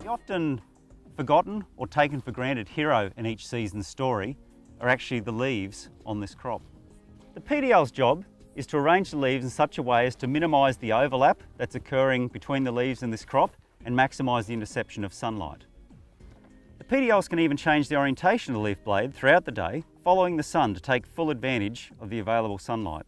The often forgotten or taken for granted hero in each season's story are actually the leaves on this crop. The PDL's job is to arrange the leaves in such a way as to minimise the overlap that's occurring between the leaves in this crop and maximise the interception of sunlight. The PDLs can even change the orientation of the leaf blade throughout the day, following the sun to take full advantage of the available sunlight.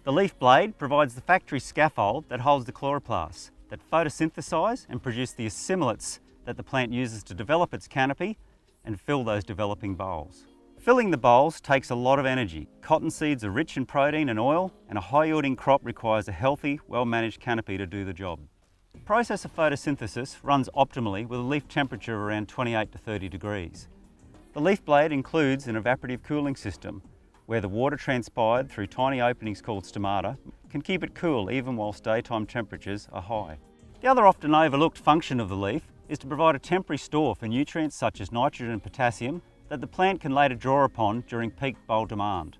The leaf blade provides the factory scaffold that holds the chloroplasts that photosynthesise and produce the assimilates that the plant uses to develop its canopy and fill those developing bolls. Filling the bolls takes a lot of energy. Cotton seeds are rich in protein and oil, and a high-yielding crop requires a healthy, well-managed canopy to do the job. The process of photosynthesis runs optimally with a leaf temperature of around 28 to 30 degrees. The leaf blade includes an evaporative cooling system where the water transpired through tiny openings called stomata can keep it cool even whilst daytime temperatures are high. The other often overlooked function of the leaf is to provide a temporary store for nutrients such as nitrogen and potassium that the plant can later draw upon during peak bulb demand.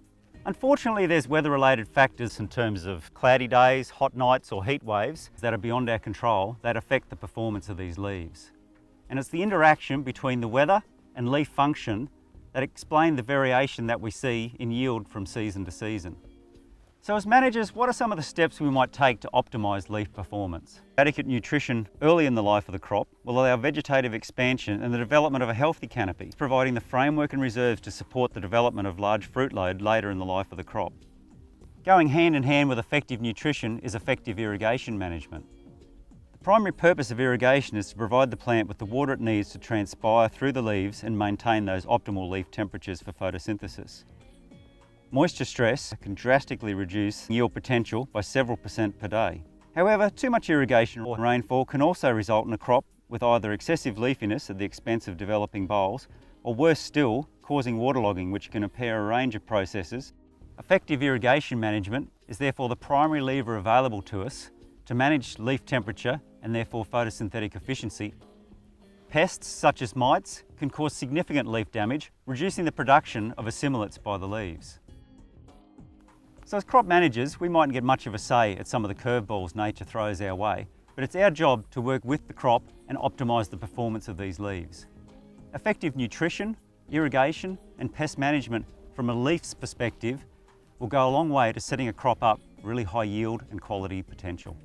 Unfortunately, there's weather-related factors in terms of cloudy days, hot nights or heat waves that are beyond our control that affect the performance of these leaves. And it's the interaction between the weather and leaf function that explain the variation that we see in yield from season to season. So as managers, what are some of the steps we might take to optimise leaf performance? Adequate nutrition early in the life of the crop will allow vegetative expansion and the development of a healthy canopy, providing the framework and reserves to support the development of large fruit load later in the life of the crop. Going hand in hand with effective nutrition is effective irrigation management. The primary purpose of irrigation is to provide the plant with the water it needs to transpire through the leaves and maintain those optimal leaf temperatures for photosynthesis. Moisture stress can drastically reduce yield potential by several % per day. However, too much irrigation or rainfall can also result in a crop with either excessive leafiness at the expense of developing bolls, or worse still, causing waterlogging, which can impair a range of processes. Effective irrigation management is therefore the primary lever available to us to manage leaf temperature and therefore photosynthetic efficiency. Pests such as mites can cause significant leaf damage, reducing the production of assimilates by the leaves. So as crop managers, we mightn't get much of a say at some of the curveballs nature throws our way, but it's our job to work with the crop and optimise the performance of these leaves. Effective nutrition, irrigation and pest management from a leaf's perspective will go a long way to setting a crop up really high yield and quality potential.